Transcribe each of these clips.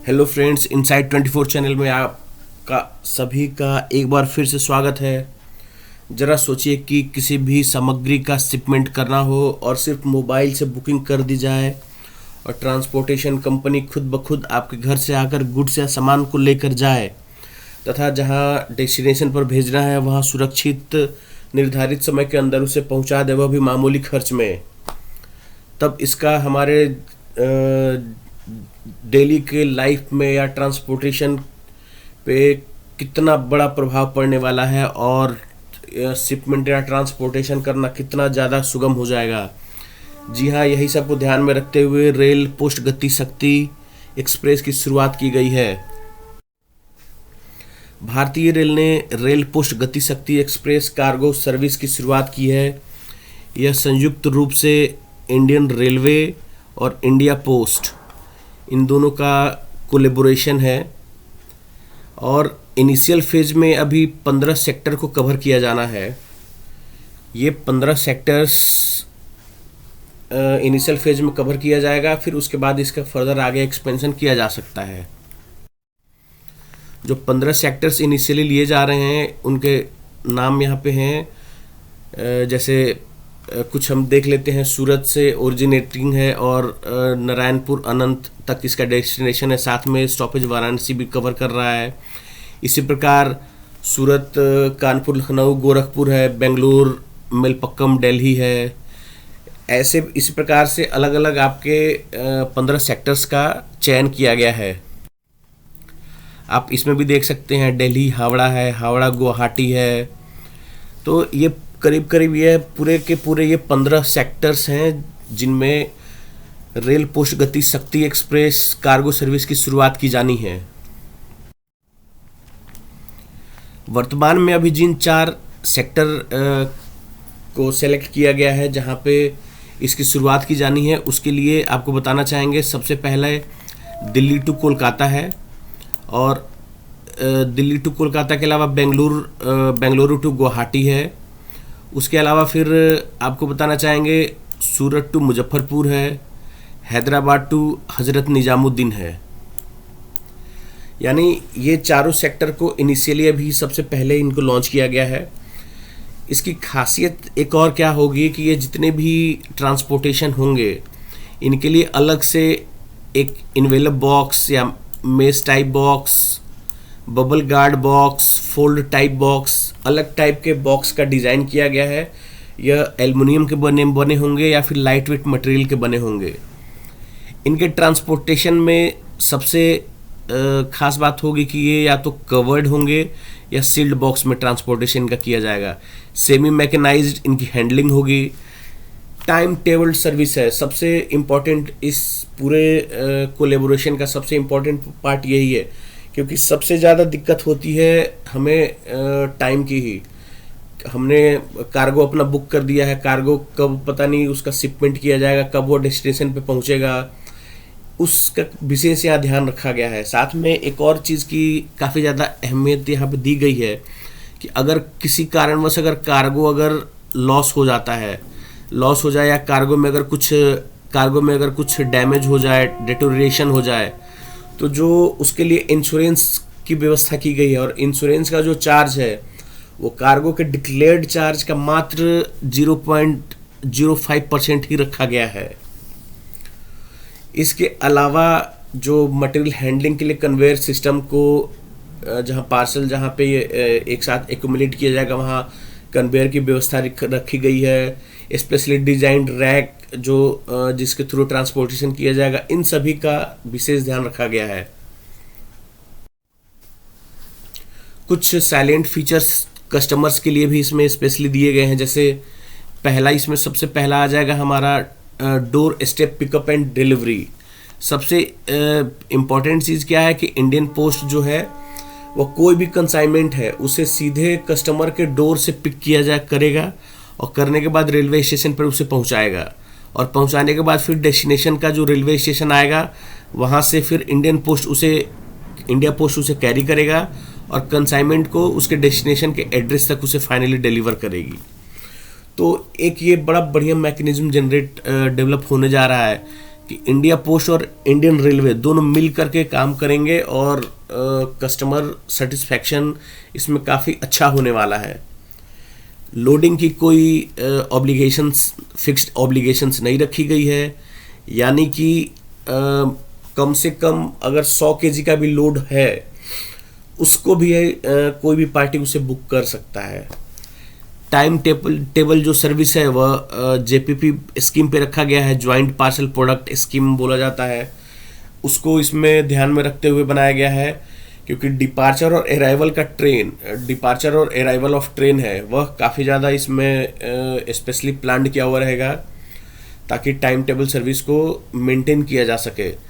Hello friends, inside 24 channel में आपका सभी का एक बार फिर से स्वागत है। ज़रा सोचिए कि किसी भी सामग्री का शिपमेंट करना हो और सिर्फ मोबाइल से बुकिंग कर दी जाए और ट्रांसपोर्टेशन कंपनी खुद ब खुद आपके घर से आकर गुड्स या सामान को लेकर जाए तथा जहां डेस्टिनेशन पर भेजना है वहां सुरक्षित निर्धारित समय के अंदर उसे पहुंचा दे, वह भी मामूली खर्च में। तब इसका हमारे डेली के लाइफ में या ट्रांसपोर्टेशन पे कितना बड़ा प्रभाव पड़ने वाला है और शिपमेंट या ट्रांसपोर्टेशन करना कितना ज़्यादा सुगम हो जाएगा। जी हाँ, यही सब को ध्यान में रखते हुए रेल पोस्ट गति शक्ति एक्सप्रेस की शुरुआत की गई है। भारतीय रेल ने रेल पोस्ट गति शक्ति एक्सप्रेस कार्गो सर्विस की शुरुआत की है। यह संयुक्त रूप से इंडियन रेलवे और इंडिया पोस्ट इन दोनों का कोलेबोरेशन है और इनिशियल फेज में अभी 15 सेक्टर को कवर किया जाना है। ये 15 सेक्टर्स इनिशियल फेज में कवर किया जाएगा, फिर उसके बाद इसका फर्दर आगे एक्सपेंशन किया जा सकता है। जो 15 सेक्टर्स इनिशियली लिए जा रहे हैं उनके नाम यहाँ पे हैं, जैसे कुछ हम देख लेते हैं। सूरत से ओरिजिनेटिंग है और नारायणपुर अनंत तक इसका डेस्टिनेशन है, साथ में स्टॉपेज वाराणसी भी कवर कर रहा है। इसी प्रकार सूरत कानपुर लखनऊ गोरखपुर है, बेंगलुरु मेलपक्कम दिल्ली है। ऐसे इसी प्रकार से अलग अलग आपके 15 सेक्टर्स का चयन किया गया है। आप इसमें भी देख सकते हैं दिल्ली हावड़ा है, हावड़ा गुवाहाटी है। तो ये करीब करीब ये पूरे के पूरे ये 15 सेक्टर्स हैं जिनमें रेल पोस्ट गति शक्ति एक्सप्रेस कार्गो सर्विस की शुरुआत की जानी है। वर्तमान में अभी जिन 4 सेक्टर को सेलेक्ट किया गया है जहां पे इसकी शुरुआत की जानी है, उसके लिए आपको बताना चाहेंगे। सबसे पहले दिल्ली टू कोलकाता है और दिल्ली टू कोलकाता के अलावा बेंगलुरु टू गुवाहाटी है। उसके अलावा फिर आपको बताना चाहेंगे सूरत टू मुजफ्फरपुर है, हैदराबाद टू हज़रत निजामुद्दीन है। यानी ये चारों सेक्टर को इनिशियली अभी सबसे पहले इनको लॉन्च किया गया है। इसकी खासियत एक और क्या होगी कि ये जितने भी ट्रांसपोर्टेशन होंगे इनके लिए अलग से एक इन्वेलप बॉक्स या mess type box, bubble guard box, fold type box, अलग टाइप के बॉक्स का डिज़ाइन किया गया है। यह एल्युमिनियम के बने होंगे या फिर लाइट वेट मटेरियल के बने होंगे। इनके ट्रांसपोर्टेशन में सबसे खास बात होगी कि ये या तो कवर्ड होंगे या सील्ड बॉक्स में ट्रांसपोर्टेशन का किया जाएगा। सेमी मैकेनाइज्ड इनकी हैंडलिंग होगी। टाइम टेबल सर्विस है सबसे इम्पॉर्टेंट। इस पूरे कोलेबोरेशन का सबसे इम्पॉर्टेंट पार्ट यही है, क्योंकि सबसे ज़्यादा दिक्कत होती है हमें टाइम की ही। हमने कार्गो अपना बुक कर दिया है, कार्गो कब पता नहीं उसका शिपमेंट किया जाएगा, कब वो डेस्टिनेशन पे पहुंचेगा, उसका विशेष यहाँ ध्यान रखा गया है। साथ में एक और चीज़ की काफ़ी ज़्यादा अहमियत यहाँ पे दी गई है कि अगर किसी कारणवश अगर कार्गो अगर लॉस हो जाता है, लॉस हो जाए या कार्गो में अगर कुछ डैमेज हो जाए, डिटोरिएशन हो जाए, तो जो उसके लिए इंश्योरेंस की व्यवस्था की गई है और इंश्योरेंस का जो चार्ज है वो कार्गो के डिक्लेयर्ड चार्ज का मात्र 0.05% ही रखा गया है। इसके अलावा जो मटेरियल हैंडलिंग के लिए कन्वेयर सिस्टम को जहाँ पे ये एक साथ एक्यूमुलेट किया जाएगा वहाँ कन्वेयर की व्यवस्था रखी गई है। स्पेशली डिजाइंड रैक जो जिसके थ्रू ट्रांसपोर्टेशन किया जाएगा, इन सभी का विशेष ध्यान रखा गया है। कुछ साइलेंट फीचर्स कस्टमर्स के लिए भी इसमें स्पेशली दिए गए हैं। जैसे इसमें सबसे पहला आ जाएगा हमारा door step pickup and delivery. सबसे इम्पॉर्टेंट चीज़ क्या है कि इंडियन पोस्ट जो है वो कोई भी कंसाइनमेंट है उसे सीधे कस्टमर के डोर से पिक किया करेगा और करने के बाद रेलवे स्टेशन पर उसे पहुंचाएगा और पहुंचाने के बाद फिर डेस्टिनेशन का जो रेलवे स्टेशन आएगा वहां से फिर इंडिया पोस्ट उसे कैरी करेगा और कंसाइनमेंट को उसके डेस्टिनेशन के एड्रेस तक उसे फाइनली डिलीवर करेगी। तो एक ये बड़ा बढ़िया मैकेनिज्म डेवलप होने जा रहा है कि इंडिया पोस्ट और इंडियन रेलवे दोनों मिल करके काम करेंगे और कस्टमर सेटिस्फैक्शन इसमें काफ़ी अच्छा होने वाला है। लोडिंग की कोई ऑब्लिगेशंस, फिक्स्ड ऑब्लिगेशंस नहीं रखी गई है, यानी कि कम से कम अगर 100 केजी का भी लोड है उसको भी कोई भी पार्टी उसे बुक कर सकता है। टाइम टेबल जो सर्विस है वह जेपीपी स्कीम पे रखा गया है, ज्वाइंट पार्सल प्रोडक्ट स्कीम बोला जाता है, उसको इसमें ध्यान में रखते हुए बनाया गया है, क्योंकि डिपार्चर और अराइवल ऑफ ट्रेन है वह काफ़ी ज़्यादा इसमें स्पेशली प्लान किया हुआ रहेगा ताकि टाइम टेबल सर्विस को मेंटेन किया जा सके।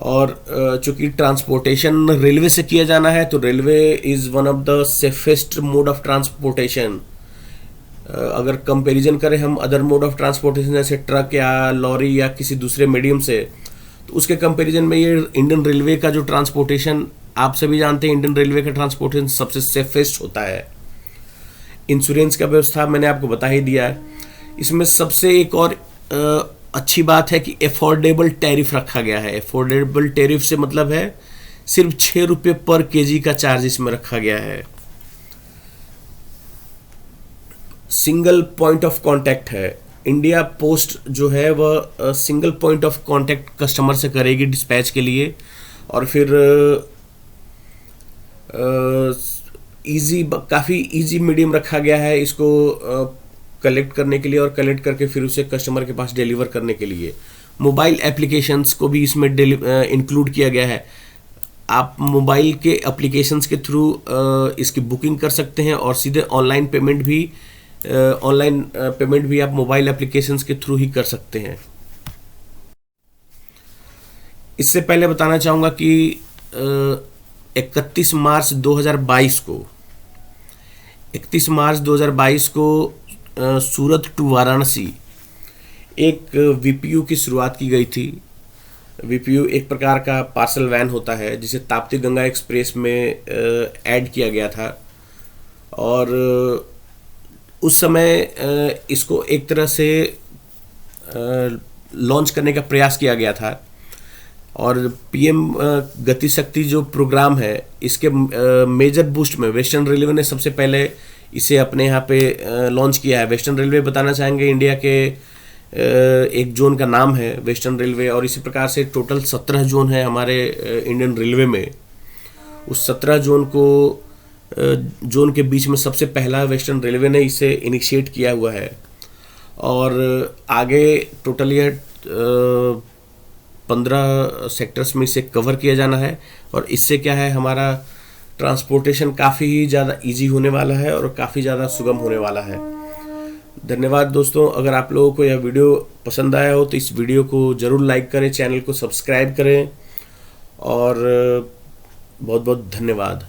और चूंकि ट्रांसपोर्टेशन रेलवे से किया जाना है तो railway is one of the safest mode of transportation. अगर कंपैरिजन करें हम अदर मोड ऑफ ट्रांसपोर्टेशन जैसे ट्रक या लॉरी या किसी दूसरे मीडियम से, तो उसके कंपैरिजन में ये इंडियन रेलवे का जो ट्रांसपोर्टेशन, आप सभी जानते हैं इंडियन रेलवे का ट्रांसपोर्टेशन सबसे सेफेस्ट होता है। इंश्योरेंस का व्यवस्था मैंने आपको बता ही दिया है। इसमें सबसे एक और अच्छी बात है कि एफोर्डेबल टैरिफ रखा गया है। एफोर्डेबल टैरिफ से मतलब है सिर्फ 6 रुपये पर केजी का चार्ज इसमें रखा गया है। सिंगल पॉइंट ऑफ कांटेक्ट है। इंडिया पोस्ट जो है वह single point of contact customer से करेगी डिस्पैच के लिए, और फिर काफ़ी इजी मीडियम रखा गया है इसको कलेक्ट करने के लिए और कलेक्ट करके फिर उसे कस्टमर के पास डिलीवर करने के लिए। मोबाइल एप्लीकेशंस को भी इसमें इंक्लूड किया गया है। आप मोबाइल के एप्लीकेशंस के थ्रू इसकी बुकिंग कर सकते हैं और सीधे ऑनलाइन पेमेंट भी आप मोबाइल एप्लीकेशंस के थ्रू ही कर सकते हैं। इससे पहले बताना चाहूँगा कि 31 मार्च 2022 को सूरत टू वाराणसी एक वीपीयू की शुरुआत की गई थी। वीपीयू एक प्रकार का पार्सल वैन होता है जिसे ताप्ती गंगा एक्सप्रेस में ऐड किया गया था, और उस समय इसको एक तरह से लॉन्च करने का प्रयास किया गया था। और पीएम गति शक्ति जो प्रोग्राम है इसके मेजर बूस्ट में वेस्टर्न रेलवे ने सबसे पहले इसे अपने यहाँ पे लॉन्च किया है। वेस्टर्न रेलवे बताना चाहेंगे इंडिया के एक जोन का नाम है वेस्टर्न रेलवे, और इसी प्रकार से टोटल 17 जोन है हमारे इंडियन रेलवे में। उस 17 जोन के बीच में सबसे पहला वेस्टर्न रेलवे ने इसे इनिशिएट किया हुआ है, और आगे टोटल ये 15 सेक्टर्स में इसे कवर किया जाना है। और इससे क्या है, हमारा ट्रांसपोर्टेशन काफ़ी ज़्यादा इजी होने वाला है और काफ़ी ज़्यादा सुगम होने वाला है। धन्यवाद दोस्तों। अगर आप लोगों को यह वीडियो पसंद आया हो तो इस वीडियो को ज़रूर लाइक करें, चैनल को सब्सक्राइब करें, और बहुत बहुत धन्यवाद।